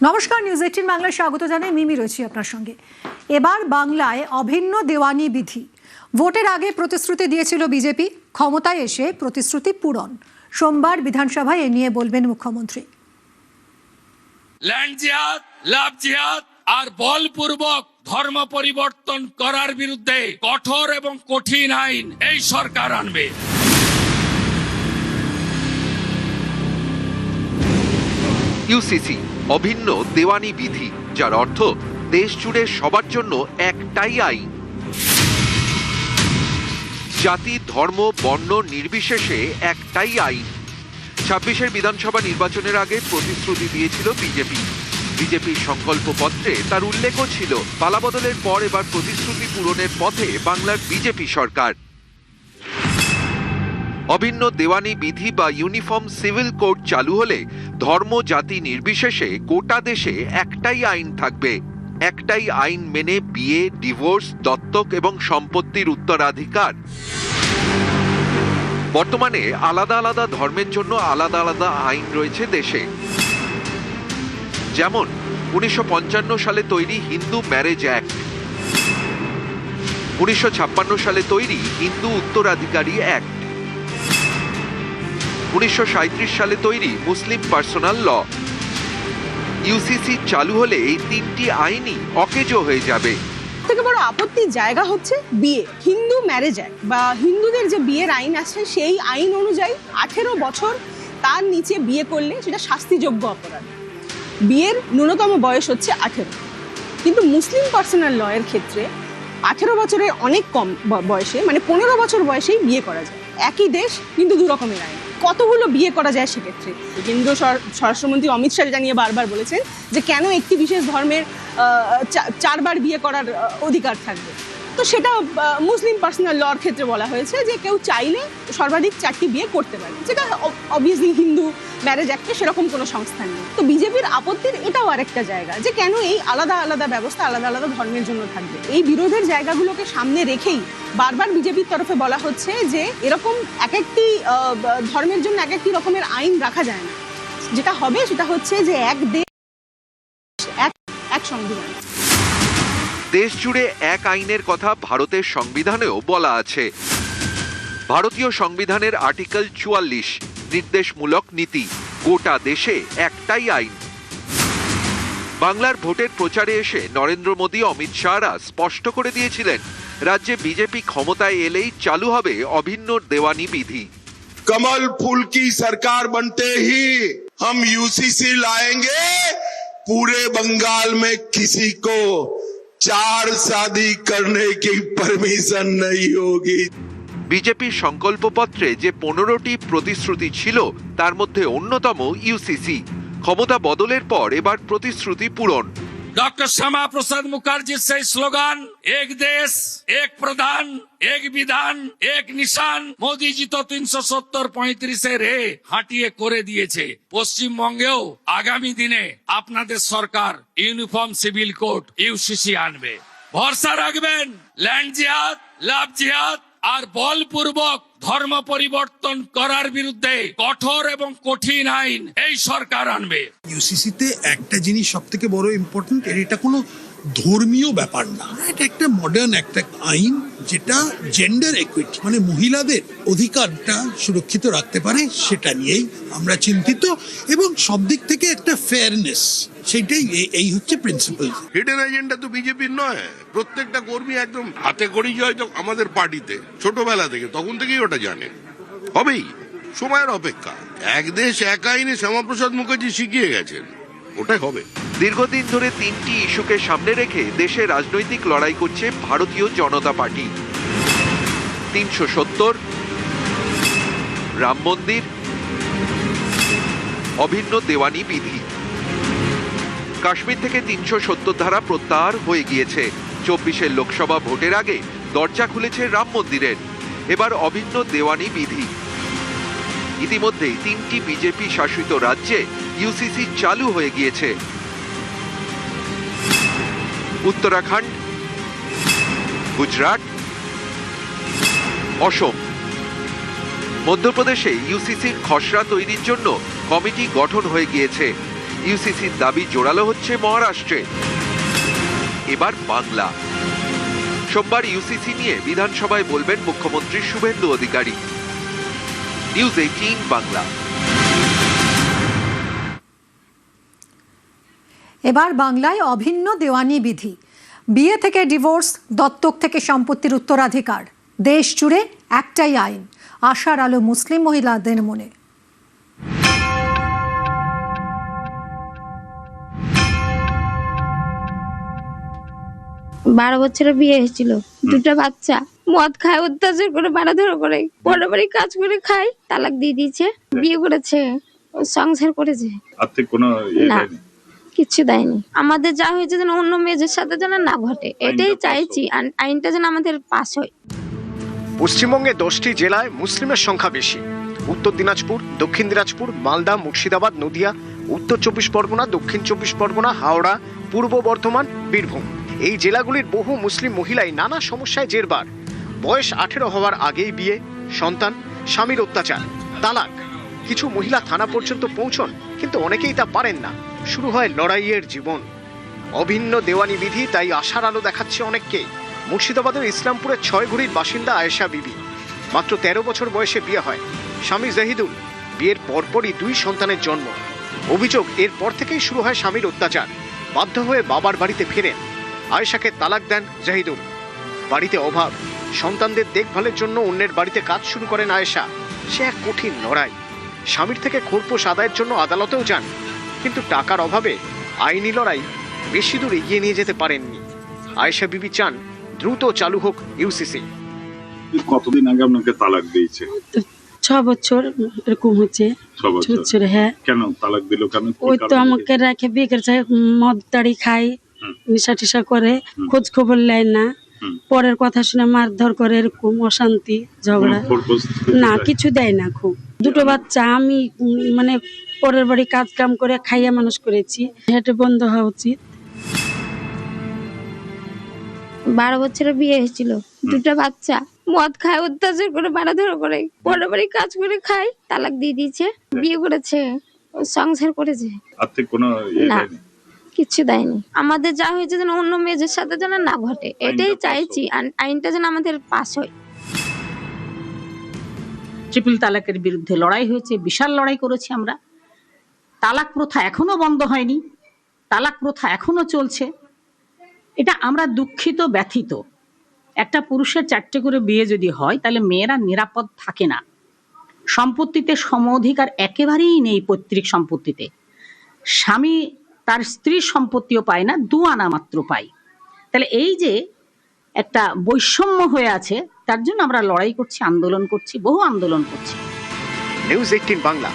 নমস্কার, নিউজ 18 বাংলায় স্বাগত জানাই। মিমি রয়েছি আপনার সঙ্গে। এবার বাংলায় অভিন্ন দেওয়ানি বিধি। ভোটের আগে প্রতিশ্রুতি দিয়েছিল বিজেপি, ক্ষমতায় এসে প্রতিশ্রুতি পূরণ। সোমবার বিধানসভায় এ নিয়ে বলবেন মুখ্যমন্ত্রী। ল্যান্ড জিহাদ, লাভ জিহাদ আর বলপূর্বক ধর্ম পরিবর্তন করার বিরুদ্ধে কঠোর এবং কঠিন আইন এই সরকার আনবে। ইউসিসি অভিন্ন দেওয়ানি বিধি, যার অর্থ দেশ জুড়ে সবার জন্য একটাই আইন। জাতি, ধর্ম, বর্ণ নির্বিশেষে একটাই আইন। 26-এর বিধানসভা নির্বাচনের আগে প্রতিশ্রুতি দিয়েছিল বিজেপির সংকল্প পত্রে তার উল্লেখও ছিল। পালাবদলের পর এবার প্রতিশ্রুতি পূরণের পথে বাংলার বিজেপি সরকার। অভিন্ন দেওয়ানি বিধি বা ইউনিফর্ম সিভিল কোড চালু হলে ধর্ম, জাতি নির্বিশেষে গোটা দেশে একটাই আইন থাকবে। একটাই আইন মেনে বিয়ে, ডিভোর্স, দত্তক এবং সম্পত্তির উত্তরাধিকার। বর্তমানে আলাদা আলাদা ধর্মের জন্য আলাদা আলাদা আইন রয়েছে দেশে। যেমন 1955 সালে তৈরি হিন্দু ম্যারেজ অ্যাক্ট, 1956 সালে তৈরি হিন্দু উত্তরাধিকারী অ্যাক্ট, 1937 সালে তৈরি মুসলিম পার্সোনাল ল। ইউসিসি চালু হলে এই তিনটি আইনই অকেজো হয়ে যাবে। থেকে বড় আপত্তির জায়গা হচ্ছে বিয়ে। হিন্দু ম্যারেজ অ্যাক্ট বা হিন্দুদের যে বিয়ের আইন আছে, সেই আইন অনুযায়ী 18 বছর তার নিচে বিয়ে করলে সেটা শাস্তিযোগ্য অপরাধ। বিয়ের ন্যূনতম বয়স হচ্ছে 18। কিন্তু মুসলিম পার্সোনাল ল এর ক্ষেত্রে 18 বছরের অনেক কম বয়সে, মানে 15 বছর বয়সেই বিয়ে করা যায়। একই দেশ কিন্তু দু রকমের আইন। কতগুলো বিয়ে করা যায় সেক্ষেত্রে? কেন্দ্রীয় স্বরাষ্ট্রমন্ত্রী অমিত শাহ জানিয়ে বারবার বলেছেন যে কেন একটি বিশেষ ধর্মের 4বার বিয়ে করার অধিকার থাকবে। তো সেটা মুসলিম পার্সোনাল লর ক্ষেত্রে বলা হয়েছে যে কেউ চাইলে সর্বাধিক 4টি বিয়ে করতে পারে, যেটা অবভিয়াসলি হিন্দু ম্যারেজ অ্যাক্টে সেরকম কোনো সংস্থান নেই। তো বিজেপির আপত্তির এটাও আরেকটা জায়গা যে কেন এই আলাদা আলাদা ব্যবস্থা আলাদা আলাদা ধর্মের জন্য থাকবে। এই বিরোধের জায়গাগুলোকে সামনে রেখেই বারবার বিজেপির তরফে বলা হচ্ছে যে এরকম এক একটি ধর্মের জন্য এক একটি রকমের আইন রাখা যায় না। যেটা হবে সেটা হচ্ছে যে এক দেশ এক সংবিধান। দেশ জুড়ে এক আইনের কথা ভারতের সংবিধানেও বলা আছে। ভারতীয় সংবিধানের আর্টিকেল 44 নির্দেশমূলক নীতি, গোটা দেশে একটাই আইন। বাংলার ভোটের প্রচারে এসে নরেন্দ্র মোদী, অমিত শাহরা স্পষ্ট করে দিয়েছিলেন রাজ্যে বিজেপি ক্ষমতায় এলেই চালু হবে অভিন্ন দেওয়ানি বিধি। कमल फूल की सरकार बनते ही हम यूसीसी लाएंगे। पूरे बंगाल में किसी को 4 शादी करने की परमिशन नहीं होगी। বিজেপির সংকল্পপত্রে যে 15টি প্রতিশ্রুতি ছিল তার মধ্যে অন্যতম ইউসিসি। ক্ষমতা বদলের পর এবার প্রতিশ্রুতি পূরণ। डॉक्टर श्यामा प्रसाद मुखर्जी से स्लोगान एक देश एक प्रधान एक विधान एक निशान, मोदी जी तो 370-35 রে হাঁটিয়ে করে দিয়েছে। পশ্চিমবঙ্গেও আগামী দিনে আপনাদের সরকার ইউনিফর্ম সিভিল কোড ইউসিসি আনবে। ভরসা রাখবেন, ল্যান্ড জিহাদ, লাভ জিহাদ আর বলপূর্বক ধর্ম পরিবর্তন করার বিরুদ্ধে কঠোর এবং কঠিন আইন এই সরকার আনবে। ইউসিসিতে একটা জিনিস সব থেকে বড় ইম্পর্টেন্ট, এটা কোনো ধর্মীয় ব্যাপার না, এটা একটা মডার্ন একটা আইন যেটা জেন্ডার ইকুইটি মানে মহিলাদের অধিকারটা সুরক্ষিত রাখতে পারে, সেটা নিয়েই আমরা চিন্তিত। এবং সব দিক থেকে একটা ফেয়ারনেস, সেটাই এই হচ্ছে প্রিন্সিপাল। হিডেন এজেন্ডা তো বিজেপির নয়। প্রত্যেকটা কর্মী একদম হাতে করি হয়তো আমাদের পার্টিতে ছোটবেলা থেকে, তখন থেকেই ওটা জানে। হবেই, সময়ের অপেক্ষা। এক দেশ এক আইনে শ্যামাপ্রসাদ মুখার্জি শিখিয়ে গেছেন, ওটাই হবে। দীর্ঘদিন ধরে 3টি ইস্যুকে সামনে রেখে দেশে রাজনৈতিক লড়াই করছে ভারতীয় জনতা পার্টি। 370, রাম মন্দির, অভিন্ন দেওয়ানি বিধি। কাশ্মীর থেকে 370 ধারা প্রত্যাহার হয়ে গিয়েছে। 24-এর লোকসভা ভোটের আগে দরজা খুলেছে রাম মন্দিরের। এবার অভিন্ন দেওয়ানি বিধি। ইতিমধ্যেই 3টি বিজেপি শাসিত রাজ্যে ইউসিসি চালু হয়ে গিয়েছে। উত্তরাখণ্ড, গুজরাট, অসম। মধ্যপ্রদেশে ইউসিসির খসড়া তৈরির জন্য কমিটি গঠন হয়ে গিয়েছে। ইউসিসির দাবি জোরালো হচ্ছে মহারাষ্ট্রে। এবার বাংলা। সোমবার ইউসিসি নিয়ে বিধানসভায় বলবেন মুখ্যমন্ত্রী শুভেন্দু অধিকারী। নিউজ 18 বাংলা। এবার বাংলায় অভিন্ন দেওয়ানি বিধি, বিয়ে থেকে ডিভোর্স, দত্তক থেকে সম্পত্তির উত্তরাধিকার, দেশ জুড়ে একটাই আইন। আশার আলো মুসলিম মহিলাদের মনে। 12 বছরের বিয়ে হয়েছিল, দুটো বাচ্চা, মদ খায়, অত্যাচার করে, মারাধরা করে, পরের বাড়ি কাজ করে খায়, তালাক দিয়ে দিয়েছে। বিয়ে করেছে, সংসার করেছে, না কিছু দেয়নি। আমাদের যা হয়েছে যেন অন্য মেয়েদের সাথে যেন না ঘটে, এটাই চাইছি। আইনটা যেন আমাদের পাস হয়। পশ্চিমবঙ্গে 10টি জেলায় মুসলিমের সংখ্যা বেশি। উত্তর দিনাজপুর, দক্ষিণ দিনাজপুর, মালদা, মুর্শিদাবাদ, নদিয়া, উত্তর 24 পরগনা, দক্ষিণ 24 পরগনা, হাওড়া, পূর্ব বর্ধমান, বীরভূম। এই জেলাগুলির বহু মুসলিম মহিলাই নানা সমস্যায় জেরবার। বয়স 18 হওয়ার আগেই বিয়ে, সন্তান, স্বামীর অত্যাচার, তালাক। কিছু মহিলা থানা পর্যন্ত পৌঁছন, কিন্তু অনেকেই তা পারেন না। শুরু হয় লড়াইয়ের জীবন। অভিন্ন দেওয়ানি বিধি তাই আশার আলো দেখাচ্ছে অনেককে। মুর্শিদাবাদের ইসলামপুরের 6 ঘড়ির বাসিন্দা আয়েশা বিবি। মাত্র 13 বছর বয়সে বিয়ে হয়। স্বামী জাহিদুল। বিয়ের পরপরই 2 সন্তানের জন্ম। অভিযোগ, এরপর থেকেই শুরু হয় স্বামীর অত্যাচার। বাধ্য হয়ে বাবার বাড়িতে ফেরেন। আয়েশাকে তালাক দেন জাহিদুল। বাড়িতে অভাব, সন্তানদের দেখভালের জন্য অন্যের বাড়িতে কাজ শুরু করেন আয়েশা। সে এক কঠিন লড়াই। স্বামীর থেকে খোরপোশ আদায়ের জন্য আদালতেও যান, কিন্তু টাকার অভাবে আইনি লড়াই বেশি দূর এগিয়ে নিয়ে যেতে পারেননি। আয়েশা বিবি চান দ্রুত চালু হোক ইউসিসি। কতদিন আগে আপনাকে তালাক দিয়েছে? 6 বছর এরকম হচ্ছে। 6 বছর? হ্যাঁ। কেন তালাক দিল? কেন? ওই তো আমাকে রেখে বিয়ে করেছে, মদ দাড়ি খাই, নেশা টেশা করে, খোঁজ খবর নেয় না, পরের কথা শুনে মারধর করে, এরকম অশান্তি ঝগড়া। না কিছু দেয় না। খুব দুটো বাচ্চা, আমি মানে পরের বাড়ি কাজ কাম করে খাইয়া মানুষ করেছি। এটা বন্ধ হওয়া উচিত। 12 বছরের বিয়ে হয়েছিল, দুটো বাচ্চা, মদ খায়, অত্যাচার করে, মারাধরা করে, পরের বাড়ি কাজ করে খায়, তালাক দিয়ে দিয়েছে। বিয়ে করেছে, সংসার করেছে, না কিছু দেয়নি। আমাদের যা হয়েছে যেন অন্য মেয়েদের সাথে যেন না ঘটে, এটাই চাইছি। আইনটা যেন আমাদের পাস হয়। ট্রিপল তালাকের বিরুদ্ধে লড়াই হয়েছে, বিশাল লড়াই করেছি আমরা। তালাক প্রথা এখনো বন্ধ হয়নি, তালাক প্রথা এখনো চলছে। এটা আমরা দুঃখিত, ব্যথিত। একটা পুরুষের 4টে করে বিয়ে যদি হয়, তাহলে মেয়েরা নিরাপদ থাকে না। সম্পত্তিতে সম অধিকার একেবারেই নেই। পৈতৃক সম্পত্তিতে স্বামী তার স্ত্রীর সম্পত্তিও পায় না, 2 আনা মাত্র পায়। তাহলে এই যে একটা বৈষম্য হয়ে আছে, তার জন্য আমরা লড়াই করছি, আন্দোলন করছি, বহু আন্দোলন করছি। নিউজ 18 বাংলা।